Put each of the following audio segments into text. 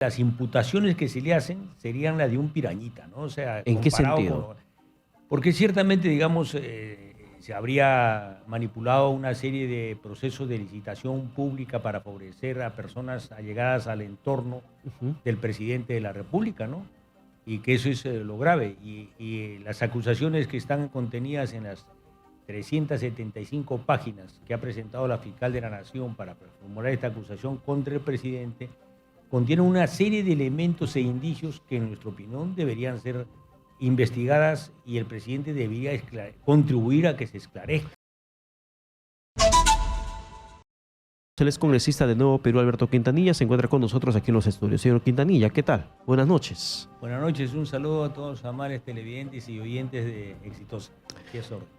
Las imputaciones que se le hacen serían las de un pirañita, ¿no? O sea, ¿En qué sentido? Porque ciertamente, digamos, se habría manipulado una serie de procesos de licitación pública para favorecer a personas allegadas al entorno Ujú. del presidente de la República, ¿no? Y que eso es lo grave. Y las acusaciones que están contenidas en las 375 páginas que ha presentado la fiscal de la Nación para formular esta acusación contra el presidente contienen una serie de elementos e indicios que, en nuestra opinión, deberían ser investigadas y el presidente debería contribuir a que se esclarezca. El ex congresista de Nuevo Perú, Alberto Quintanilla, se encuentra con nosotros aquí en los estudios. Señor Quintanilla, ¿qué tal? Buenas noches. Buenas noches, un saludo a todos los amables televidentes y oyentes de Exitosa.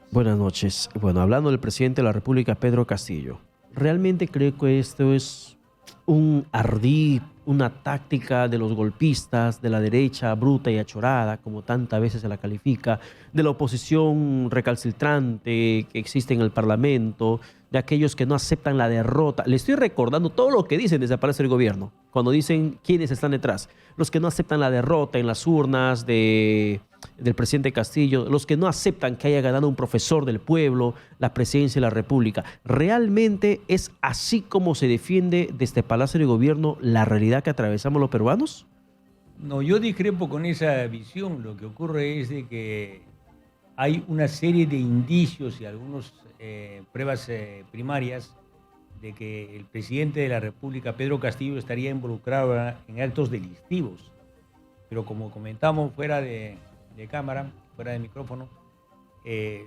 Buenas noches. Bueno, hablando del presidente de la República, Pedro Castillo, ¿realmente creo que esto es un ardid, una táctica de los golpistas, de la derecha bruta y achorada, como tantas veces se la califica, de la oposición recalcitrante que existe en el Parlamento, de aquellos que no aceptan la derrota? Le estoy recordando todo lo que dicen desde Palacio del Gobierno, cuando dicen quiénes están detrás. Los que no aceptan la derrota en las urnas del presidente Castillo, los que no aceptan que haya ganado un profesor del pueblo la presidencia de la República. ¿Realmente es así como se defiende desde Palacio del Gobierno la realidad que atravesamos los peruanos? No, yo discrepo con esa visión. Lo que ocurre es de que hay una serie de indicios y algunas pruebas primarias de que el presidente de la República, Pedro Castillo, estaría involucrado en actos delictivos. Pero como comentamos fuera de cámara, fuera de micrófono,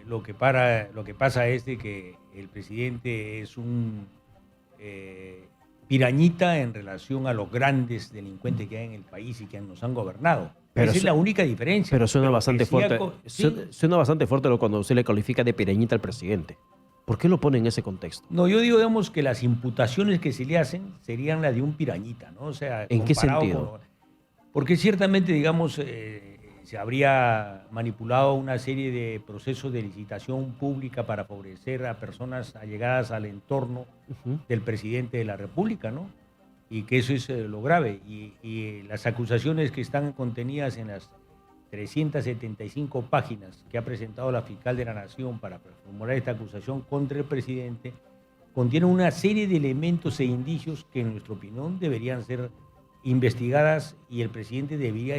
lo que pasa es de que el presidente es un pirañita en relación a los grandes delincuentes que hay en el país y que nos han gobernado. Pero esa es la única diferencia. Pero suena bastante fuerte. Sí. Suena bastante fuerte cuando se le califica de pirañita al presidente. ¿Por qué lo pone en ese contexto? No, yo digo, digamos, que las imputaciones que se le hacen serían las de un pirañita, ¿no? O sea, ¿en qué sentido? Porque ciertamente, digamos, se habría manipulado una serie de procesos de licitación pública para favorecer a personas allegadas al entorno del presidente de la República, ¿no? Y que eso es lo grave. Y las acusaciones que están contenidas en las 375 páginas que ha presentado la fiscal de la Nación para formular esta acusación contra el presidente contienen una serie de elementos e indicios que, en nuestra opinión, deberían ser investigadas y el presidente debería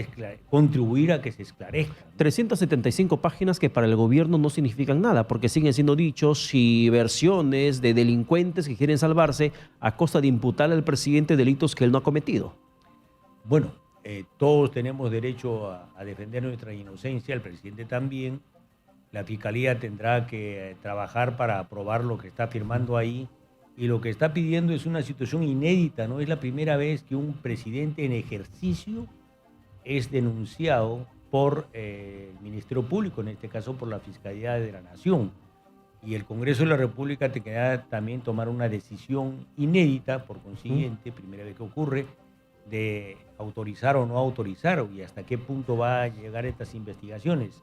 contribuir a que se esclarezcan. 375 páginas que para el gobierno no significan nada, porque siguen siendo dichos y versiones de delincuentes que quieren salvarse a costa de imputarle al presidente delitos que él no ha cometido. Bueno, todos tenemos derecho a defender nuestra inocencia, el presidente también. La fiscalía tendrá que trabajar para probar lo que está afirmando ahí. Y lo que está pidiendo es una situación inédita, ¿no? Es la primera vez que un presidente en ejercicio es denunciado por el Ministerio Público, en este caso por la Fiscalía de la Nación. Y el Congreso de la República tendrá también tomar una decisión inédita, por consiguiente, primera vez que ocurre, de autorizar o no autorizar y hasta qué punto va a llegar estas investigaciones.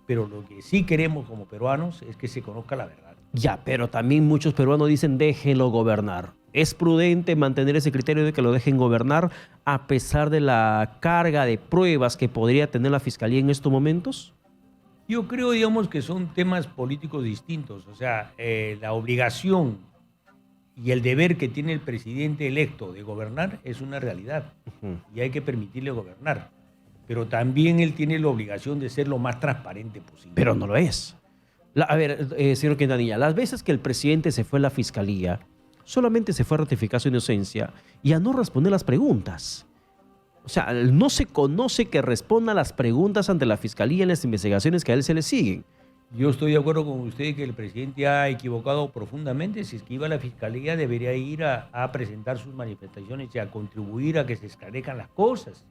Pero lo que sí queremos como peruanos es que se conozca la verdad. Ya, pero también muchos peruanos dicen déjenlo gobernar. ¿Es prudente mantener ese criterio de que lo dejen gobernar a pesar de la carga de pruebas que podría tener la Fiscalía en estos momentos? Yo creo, digamos, que son temas políticos distintos. O sea, la obligación y el deber que tiene el presidente electo de gobernar es una realidad y hay que permitirle gobernar. Pero también él tiene la obligación de ser lo más transparente posible. Pero no lo es. A ver, señor Quintanilla, las veces que el presidente se fue a la Fiscalía, solamente se fue a ratificar su inocencia y a no responder las preguntas. O sea, no se conoce que responda a las preguntas ante la Fiscalía en las investigaciones que a él se le siguen. Yo estoy de acuerdo con usted que el presidente ha equivocado profundamente. Si es que iba a la Fiscalía, debería ir a presentar sus manifestaciones y a contribuir a que se esclarezcan las cosas.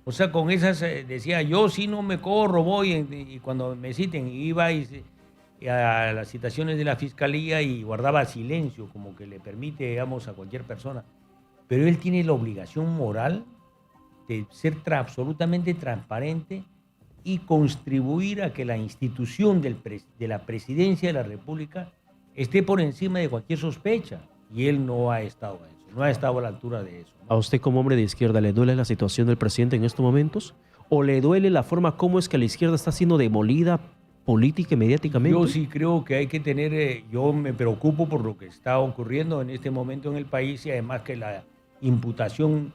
O sea, con esas decía, yo si no me corro, voy, y cuando me citen, iba a las citaciones de la Fiscalía y guardaba silencio, como que le permite, digamos, a cualquier persona. Pero él tiene la obligación moral de ser absolutamente transparente y contribuir a que la institución de la presidencia de la República esté por encima de cualquier sospecha. Y él no ha estado en eso. no ha estado a la altura de eso, ¿no? ¿A usted como hombre de izquierda le duele la situación del presidente en estos momentos? ¿O le duele la forma como es que la izquierda está siendo demolida política y mediáticamente? Yo sí creo que hay que tener, yo me preocupo por lo que está ocurriendo en este momento en el país y además que la imputación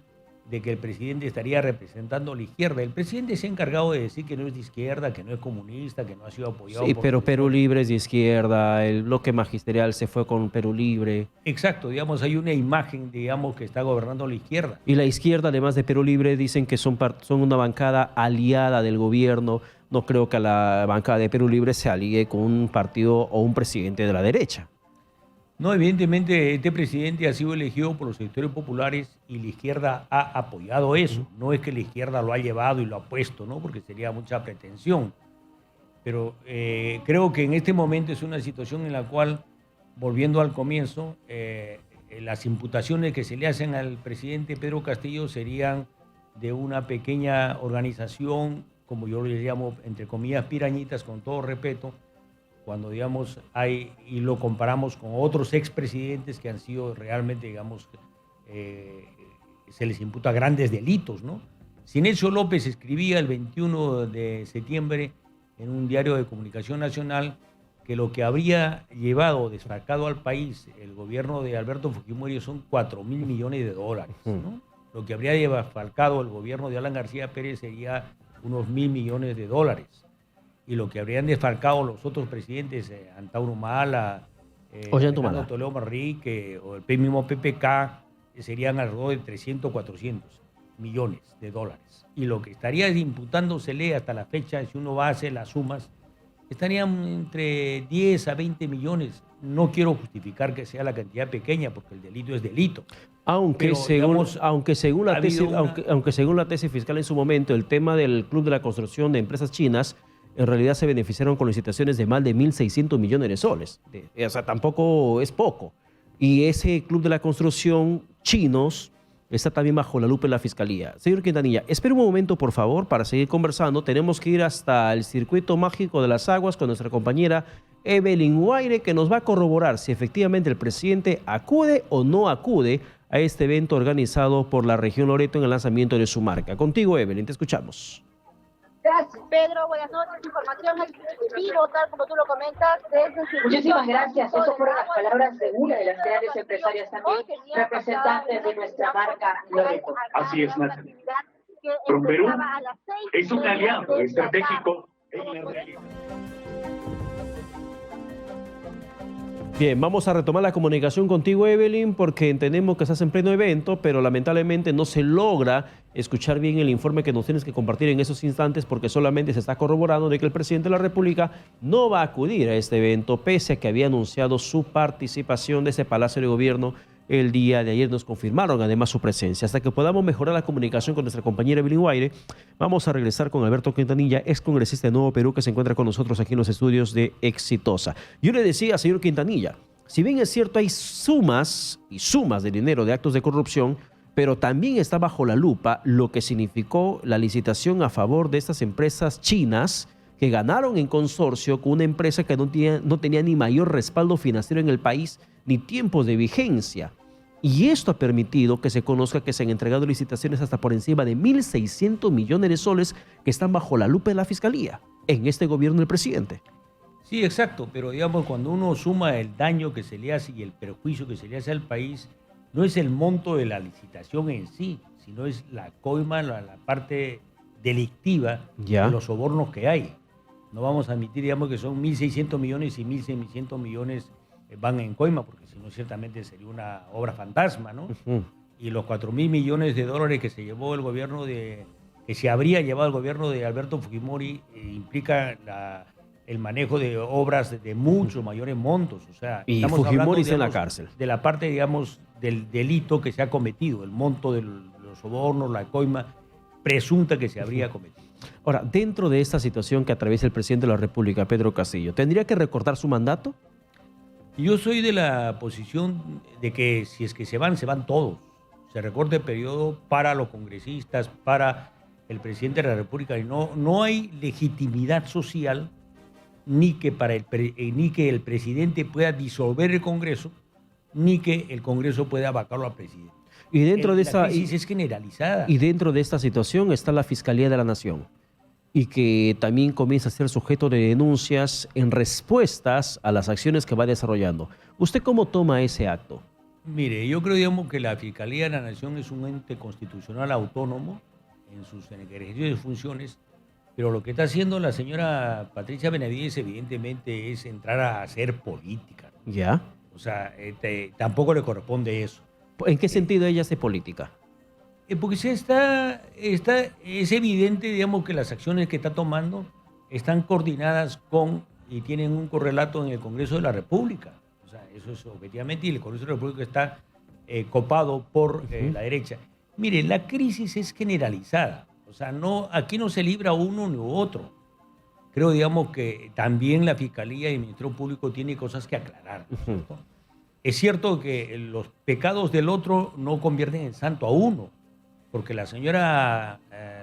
de que el presidente estaría representando a la izquierda. El presidente se ha encargado de decir que no es de izquierda, que no es comunista, que no ha sido apoyado Sí, por... pero Perú Libre es de izquierda, el bloque magisterial se fue con Perú Libre. Exacto, digamos, hay una imagen, digamos, que está gobernando la izquierda. Y la izquierda, además de Perú Libre, dicen que son una bancada aliada del gobierno. No creo que la bancada de Perú Libre se alíe con un partido o un presidente de la derecha. No, evidentemente este presidente ha sido elegido por los sectores populares y la izquierda ha apoyado eso. No es que la izquierda lo ha llevado y lo ha puesto, ¿no? Porque sería mucha pretensión. Pero creo que en este momento es una situación en la cual, volviendo al comienzo, las imputaciones que se le hacen al presidente Pedro Castillo serían de una pequeña organización, como yo le llamo, entre comillas, pirañitas, con todo respeto, cuando, digamos, hay, y lo comparamos con otros expresidentes que han sido realmente, digamos, se les imputa grandes delitos, ¿no? Sinesio López escribía el 21 de septiembre en un diario de comunicación nacional que lo que habría llevado desfalcado al país el gobierno de Alberto Fujimori son 4.000 millones de dólares, ¿no? Lo que habría desfalcado el gobierno de Alan García Pérez sería unos 1.000 millones de dólares. Y lo que habrían desfalcado los otros presidentes, Antauro Mala, Fernando Toledo Manrique o el mismo PPK, serían alrededor de 300, 400 millones de dólares. Y lo que estaría imputándosele hasta la fecha, si uno va a hacer las sumas, estarían entre 10 a 20 millones. No quiero justificar que sea la cantidad pequeña, porque el delito es delito. Aunque según la tesis fiscal en su momento, el tema del Club de la Construcción de Empresas Chinas en realidad se beneficiaron con licitaciones de más de 1.600 millones de soles. O sea, tampoco es poco. Y ese Club de la Construcción chinos está también bajo la lupa de la Fiscalía. Señor Quintanilla, espere un momento, por favor, para seguir conversando. Tenemos que ir hasta el Circuito Mágico de las Aguas con nuestra compañera Evelyn Guaire, que nos va a corroborar si efectivamente el presidente acude o no acude a este evento organizado por la región Loreto en el lanzamiento de su marca. Contigo, Evelyn, te escuchamos. Gracias, Pedro. Buenas noches. Información exclusiva, tal como tú lo comentas. Muchísimas gracias. Esas fueron las palabras de una de las grandes empresarias también, representantes de nuestra marca Loreto. Así es, Natalia. Pero Perú es un aliado estratégico en la realidad. Bien, vamos a retomar la comunicación contigo, Evelyn, porque entendemos que estás en pleno evento, pero lamentablemente no se logra escuchar bien el informe que nos tienes que compartir en esos instantes, porque solamente se está corroborando de que el presidente de la República no va a acudir a este evento, pese a que había anunciado su participación de ese Palacio de Gobierno el día de ayer. Nos confirmaron además su presencia. Hasta que podamos mejorar la comunicación con nuestra compañera Evelyn Guaire, vamos a regresar con Alberto Quintanilla, ex congresista de Nuevo Perú, que se encuentra con nosotros aquí en los estudios de Exitosa. Yo le decía, señor Quintanilla, si bien es cierto hay sumas y sumas de dinero de actos de corrupción, pero también está bajo la lupa lo que significó la licitación a favor de estas empresas chinas que ganaron en consorcio con una empresa que no tenía ni mayor respaldo financiero en el país ni tiempos de vigencia. Y esto ha permitido que se conozca que se han entregado licitaciones hasta por encima de 1.600 millones de soles que están bajo la lupa de la Fiscalía en este gobierno del presidente. Sí, exacto, pero digamos, cuando uno suma el daño que se le hace y el perjuicio que se le hace al país, no es el monto de la licitación en sí, sino es la coima, la parte delictiva de los sobornos que hay. No vamos a admitir, digamos, que son 1.600 millones y 1.600 millones van en coima, porque si no, ciertamente sería una obra fantasma, ¿no? Y los 4.000 millones de dólares que se llevó el gobierno que se habría llevado el gobierno de Alberto Fujimori implica el manejo de obras de muchos mayores montos. O sea, y Fujimori está en la cárcel. De la parte, digamos, del delito que se ha cometido, el monto de los sobornos, la coima presunta que se habría cometido. Ahora, dentro de esta situación que atraviesa el presidente de la República, Pedro Castillo, ¿tendría que recortar su mandato? Yo soy de la posición de que si es que se van todos. Se recorta el periodo para los congresistas, para el presidente de la República. Y no hay legitimidad social ni que el presidente pueda disolver el Congreso ni que el Congreso pueda vacarlo al presidente. Y dentro de La crisis es generalizada. Y dentro de esta situación está la Fiscalía de la Nación, y que también comienza a ser sujeto de denuncias en respuestas a las acciones que va desarrollando. ¿Usted cómo toma ese acto? Mire, yo creo, digamos, que la Fiscalía de la Nación es un ente constitucional autónomo en el ejercicio de funciones, pero lo que está haciendo la señora Patricia Benavides evidentemente es entrar a hacer política. ¿Ya? O sea, tampoco le corresponde eso. ¿En qué sentido ella hace política? Porque es evidente, digamos, que las acciones que está tomando están coordinadas con y tienen un correlato en el Congreso de la República. O sea, eso es objetivamente, y el Congreso de la República está copado por la derecha. Mire, la crisis es generalizada. O sea, aquí no se libra uno ni otro. Creo, digamos, que también la Fiscalía y el Ministerio Público tienen cosas que aclarar, ¿no es cierto? Es cierto que los pecados del otro no convierten en santo a uno, porque la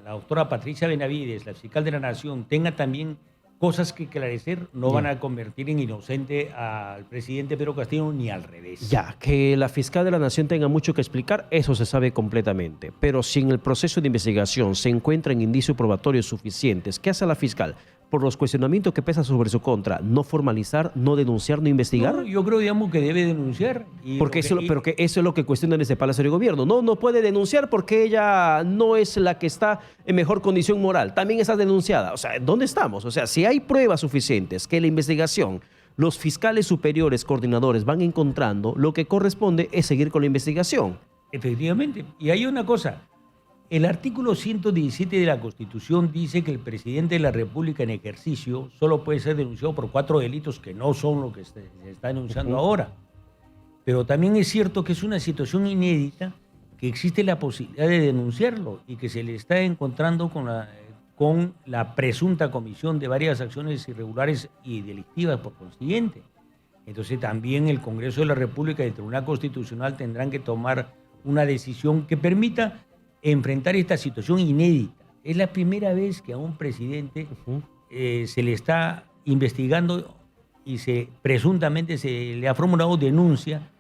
doctora Patricia Benavides, la fiscal de la Nación, tenga también cosas que esclarecer, no van a convertir en inocente al presidente Pedro Castillo ni al revés. Ya, que la fiscal de la Nación tenga mucho que explicar, eso se sabe completamente. Pero si en el proceso de investigación se encuentran indicios probatorios suficientes, ¿qué hace la fiscal? Por los cuestionamientos que pesan sobre su contra, no formalizar, no denunciar, no investigar. No, yo creo, digamos, que debe denunciar. Pero que eso es lo que cuestionan desde Palacio de Gobierno. No puede denunciar porque ella no es la que está en mejor condición moral. También está denunciada. O sea, ¿dónde estamos? O sea, si hay pruebas suficientes que la investigación, los fiscales superiores, coordinadores van encontrando, lo que corresponde es seguir con la investigación. Efectivamente. Y hay una cosa. El artículo 117 de la Constitución dice que el presidente de la República en ejercicio solo puede ser denunciado por 4 delitos que no son lo que se está denunciando ahora. Pero también es cierto que es una situación inédita, que existe la posibilidad de denunciarlo y que se le está encontrando con la presunta comisión de varias acciones irregulares y delictivas por consiguiente. Entonces también el Congreso de la República y el Tribunal Constitucional tendrán que tomar una decisión que permita enfrentar esta situación inédita. Es la primera vez que a un presidente se le está investigando y presuntamente se le ha formulado denuncia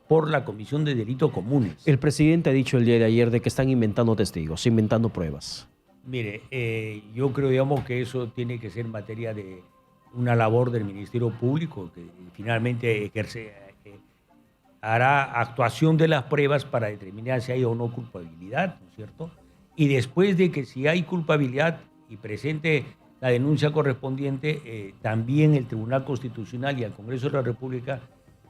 por la comisión de delitos comunes. El presidente ha dicho el día de ayer de que están inventando testigos, inventando pruebas. Mire, yo creo, digamos, que eso tiene que ser materia de una labor del Ministerio Público, que finalmente hará actuación de las pruebas para determinar si hay o no culpabilidad, ¿no es cierto? Y después de que si hay culpabilidad y presente la denuncia correspondiente, también el Tribunal Constitucional y el Congreso de la República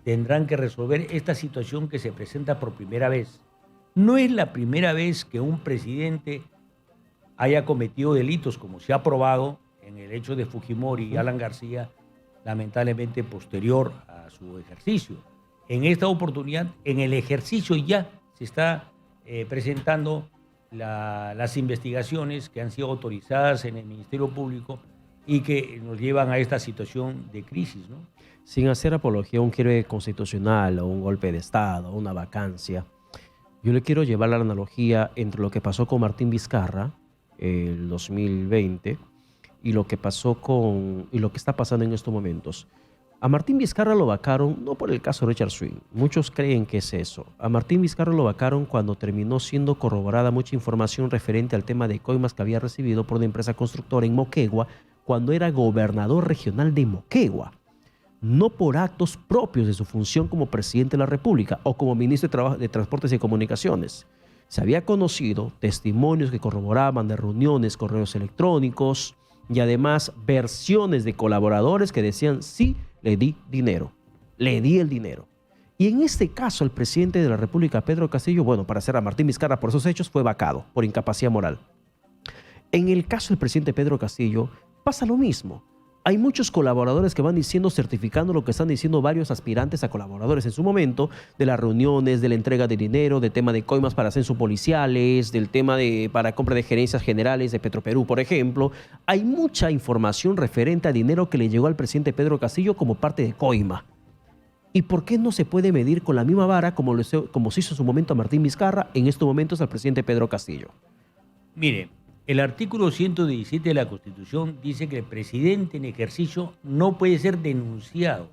tendrán que resolver esta situación que se presenta por primera vez. No es la primera vez que un presidente haya cometido delitos, como se ha probado en el hecho de Fujimori y Alan García, lamentablemente posterior a su ejercicio. En esta oportunidad, en el ejercicio ya se está presentando las investigaciones que han sido autorizadas en el Ministerio Público y que nos llevan a esta situación de crisis, ¿no? Sin hacer apología a un quiebre constitucional o un golpe de Estado o una vacancia, yo le quiero llevar la analogía entre lo que pasó con Martín Vizcarra el 2020 y lo que pasó y lo que está pasando en estos momentos. A Martín Vizcarra lo vacaron no por el caso Richard Swing, muchos creen que es eso. A Martín Vizcarra lo vacaron cuando terminó siendo corroborada mucha información referente al tema de coimas que había recibido por una empresa constructora en Moquegua cuando era gobernador regional de Moquegua, no por actos propios de su función como presidente de la República o como ministro de Transportes y Comunicaciones. Se había conocido testimonios que corroboraban de reuniones, correos electrónicos y además versiones de colaboradores que decían sí, le di dinero, le di el dinero. Y en este caso el presidente de la República, Pedro Castillo, bueno, para hacer a Martín Vizcarra por esos hechos, fue vacado por incapacidad moral. En el caso del presidente Pedro Castillo pasa lo mismo. Hay muchos colaboradores que van diciendo, certificando lo que están diciendo varios aspirantes a colaboradores en su momento, de las reuniones, de la entrega de dinero, del tema de coimas para ascensos policiales, del tema para compra de gerencias generales de Petroperú, por ejemplo. Hay mucha información referente a dinero que le llegó al presidente Pedro Castillo como parte de coima. ¿Y por qué no se puede medir con la misma vara como se hizo en su momento a Martín Vizcarra, en estos momentos al presidente Pedro Castillo? Mire, el artículo 117 de la Constitución dice que el presidente en ejercicio no puede ser denunciado,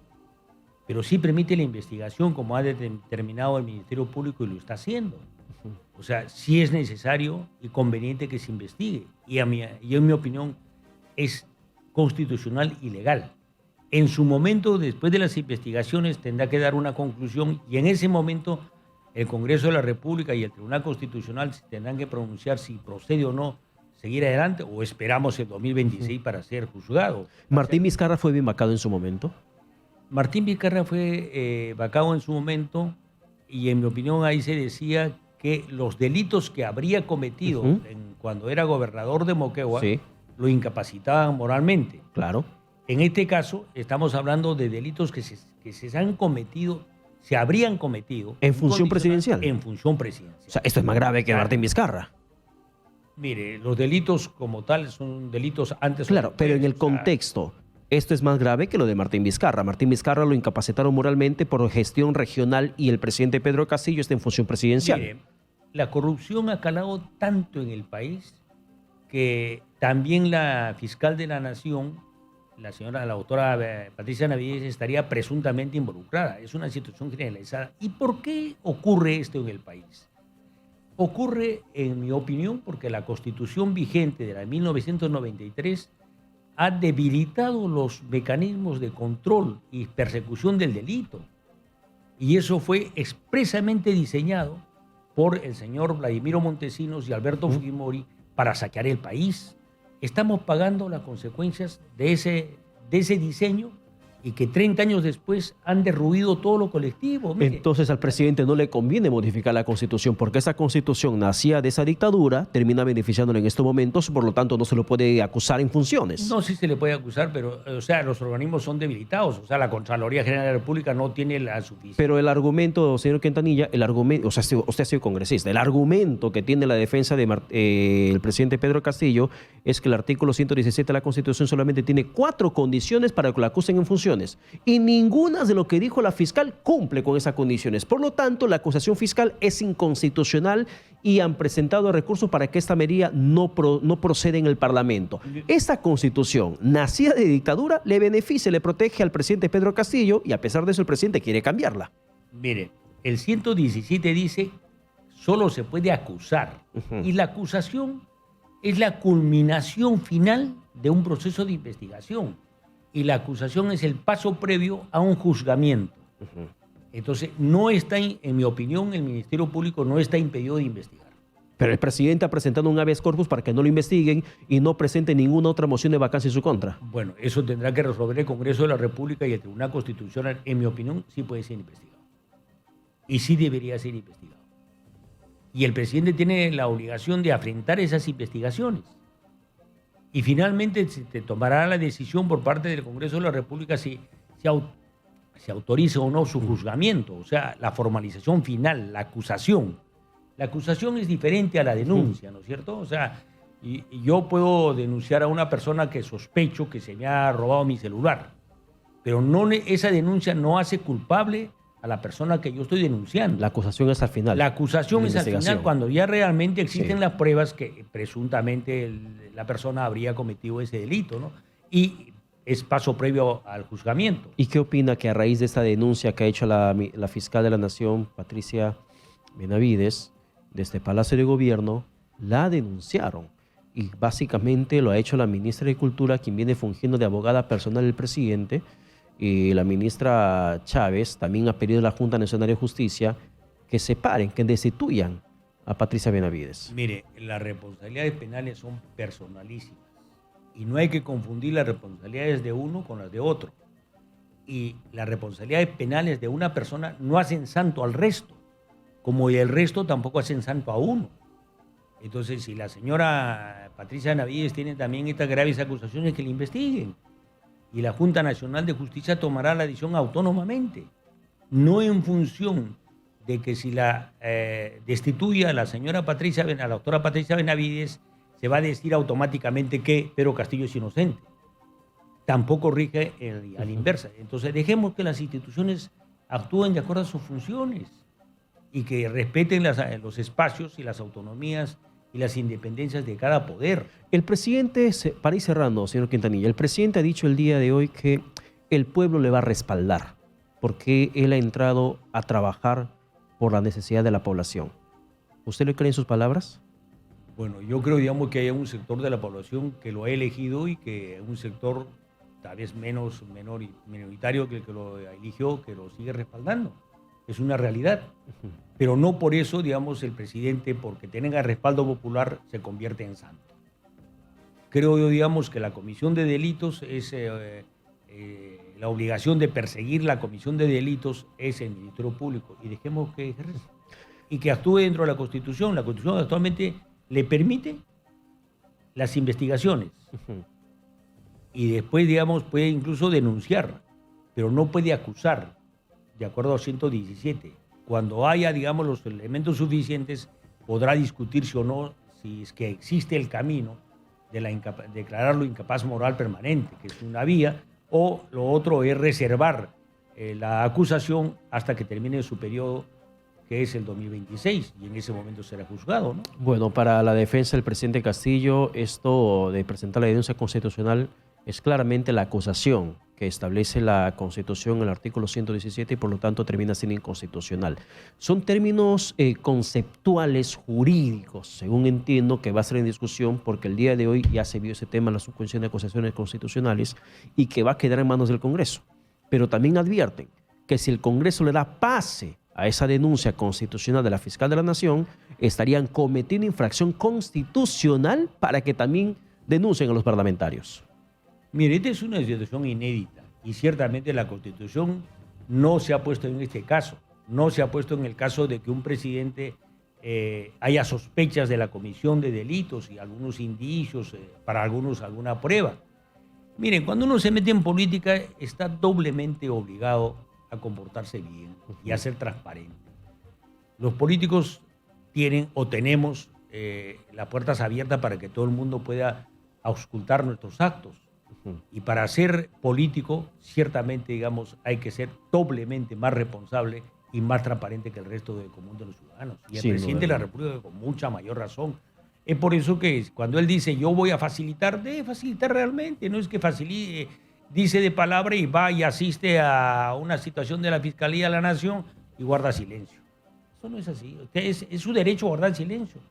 pero sí permite la investigación como ha determinado el Ministerio Público y lo está haciendo. O sea, sí es necesario y conveniente que se investigue. Y en mi opinión es constitucional y legal. En su momento, después de las investigaciones, tendrá que dar una conclusión y en ese momento el Congreso de la República y el Tribunal Constitucional tendrán que pronunciar si procede o no seguir adelante o esperamos el 2026 para ser juzgado. ¿Martín Vizcarra fue bien vacado en su momento? Martín Vizcarra fue vacado en su momento y en mi opinión ahí se decía que los delitos que habría cometido cuando era gobernador de Moquegua lo incapacitaban moralmente. Claro. En este caso estamos hablando de delitos que se han cometido, se habrían cometido. ¿En función presidencial? En función presidencial. O sea, esto es más grave que Martín Vizcarra. Mire, los delitos como tal son delitos antes. Claro, pero en el contexto, esto es más grave que lo de Martín Vizcarra. Martín Vizcarra lo incapacitaron moralmente por gestión regional y el presidente Pedro Castillo está en función presidencial. Mire, la corrupción ha calado tanto en el país que también la fiscal de la Nación, la doctora Patricia Benavides, estaría presuntamente involucrada. Es una situación generalizada. ¿Y por qué ocurre esto en el país? Ocurre, en mi opinión, porque la Constitución vigente de la 1993 ha debilitado los mecanismos de control y persecución del delito. Y eso fue expresamente diseñado por el señor Vladimiro Montesinos y Alberto Fujimori para saquear el país. Estamos pagando las consecuencias de ese diseño y que 30 años después han derruido todo lo colectivo. Mire. Entonces al presidente no le conviene modificar la Constitución porque esa Constitución nacía de esa dictadura, termina beneficiándole en estos momentos, por lo tanto no se lo puede acusar en funciones. No, sí se le puede acusar, pero o sea, los organismos son debilitados. O sea, la Contraloría General de la República no tiene la suficiente. Pero el argumento, señor Quintanilla, o sea, usted ha sido congresista, el argumento que tiene la defensa del presidente Pedro Castillo es que el artículo 117 de la Constitución solamente tiene 4 condiciones para que lo acusen en funciones. Y ninguna de lo que dijo la fiscal cumple con esas condiciones. Por lo tanto, la acusación fiscal es inconstitucional y han presentado recursos para que esta medida no proceda en el Parlamento. Esta Constitución, nacida de dictadura, le beneficia, le protege al presidente Pedro Castillo y a pesar de eso el presidente quiere cambiarla. Mire, el 117 dice solo se puede acusar y la acusación es la culminación final de un proceso de investigación. Y la acusación es el paso previo a un juzgamiento. Entonces, no está, en mi opinión, el Ministerio Público no está impedido de investigar. Pero el presidente ha presentado un habeas corpus para que no lo investiguen y no presente ninguna otra moción de vacancia en su contra. Bueno, eso tendrá que resolver el Congreso de la República y el Tribunal Constitucional. En mi opinión, sí puede ser investigado. Y sí debería ser investigado. Y el presidente tiene la obligación de afrontar esas investigaciones. Y finalmente se tomará la decisión por parte del Congreso de la República si se autoriza o no su juzgamiento, o sea, la formalización final, la acusación. La acusación es diferente a la denuncia, ¿no es cierto? O sea, y yo puedo denunciar a una persona que sospecho que se me ha robado mi celular, pero esa denuncia no hace culpable a la persona que yo estoy denunciando. La acusación es al final. La acusación es al final cuando ya realmente existen las pruebas que presuntamente la persona habría cometido ese delito, ¿no? Y es paso previo al juzgamiento. ¿Y qué opina que a raíz de esta denuncia que ha hecho la fiscal de la Nación, Patricia Benavides, desde Palacio de Gobierno, la denunciaron? Y básicamente lo ha hecho la ministra de Cultura, quien viene fungiendo de abogada personal del presidente, y la ministra Chávez también ha pedido a la Junta Nacional de Justicia que separen, que destituyan a Patricia Benavides. Mire, las responsabilidades penales son personalísimas y no hay que confundir las responsabilidades de uno con las de otro. Y las responsabilidades penales de una persona no hacen santo al resto, como el resto tampoco hacen santo a uno. Entonces, si la señora Patricia Benavides tiene también estas graves acusaciones, que le investiguen. Y la Junta Nacional de Justicia tomará la decisión autónomamente, no en función de que si la destituye a la señora Patricia, a la doctora Patricia Benavides, se va a decir automáticamente que Pedro Castillo es inocente. Tampoco rige a la inversa. Entonces dejemos que las instituciones actúen de acuerdo a sus funciones y que respeten los espacios y las autonomías y las independencias de cada poder. El presidente, para ir cerrando, señor Quintanilla, el presidente ha dicho el día de hoy que el pueblo le va a respaldar. porque él ha entrado a trabajar por la necesidad de la población. ¿Usted le cree en sus palabras? Bueno, yo creo, digamos, que hay un sector de la población que lo ha elegido y que un sector tal vez minoritario que el que lo eligió, que lo sigue respaldando. Es una realidad. Pero no por eso, digamos, el presidente, porque tenga respaldo popular, se convierte en santo. Creo yo, digamos, que la comisión de delitos es la obligación de perseguir la comisión de delitos es el Ministerio Público y dejemos que ejerza y que actúe dentro de la Constitución. La Constitución actualmente le permite las investigaciones y después, digamos, puede incluso denunciar, pero no puede acusar, de acuerdo a 117. Cuando haya, digamos, los elementos suficientes, podrá discutirse o no si es que existe el camino de declararlo incapaz moral permanente, que es una vía, o lo otro es reservar la acusación hasta que termine su periodo, que es el 2026, y en ese momento será juzgado, ¿no? Bueno, para la defensa del presidente Castillo, esto de presentar la denuncia constitucional es claramente la acusación que establece la Constitución en el artículo 117 y por lo tanto termina siendo inconstitucional. Son términos conceptuales, jurídicos, según entiendo, que va a ser en discusión porque el día de hoy ya se vio ese tema en la subcomisión de acusaciones constitucionales y que va a quedar en manos del Congreso. Pero también advierten que si el Congreso le da pase a esa denuncia constitucional de la fiscal de la Nación, estarían cometiendo infracción constitucional para que también denuncien a los parlamentarios. Mire, esta es una situación inédita y ciertamente la Constitución no se ha puesto en este caso, no se ha puesto en el caso de que un presidente haya sospechas de la comisión de delitos y algunos indicios, para algunos alguna prueba. Miren, cuando uno se mete en política está doblemente obligado a comportarse bien y a ser transparente. Los políticos tienen o tenemos las puertas abiertas para que todo el mundo pueda auscultar nuestros actos. Y para ser político, ciertamente, digamos, hay que ser doblemente más responsable y más transparente que el resto del común de los ciudadanos. Y el presidente de la República, con mucha mayor razón. Es por eso que cuando él dice, yo voy a facilitar, debe facilitar realmente. No es que facilite, dice de palabra y va y asiste a una situación de la Fiscalía de la Nación y guarda silencio. Eso no es así. Es su derecho a guardar silencio.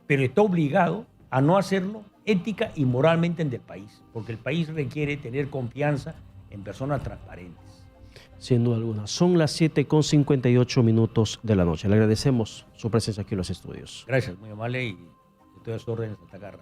Pero está obligado a no hacerlo ética y moralmente en el país, porque el país requiere tener confianza en personas transparentes. Sin duda alguna. Son las 7:58 de la noche. Le agradecemos su presencia aquí en los estudios. Gracias, muy amable, y estoy a su orden hasta acá.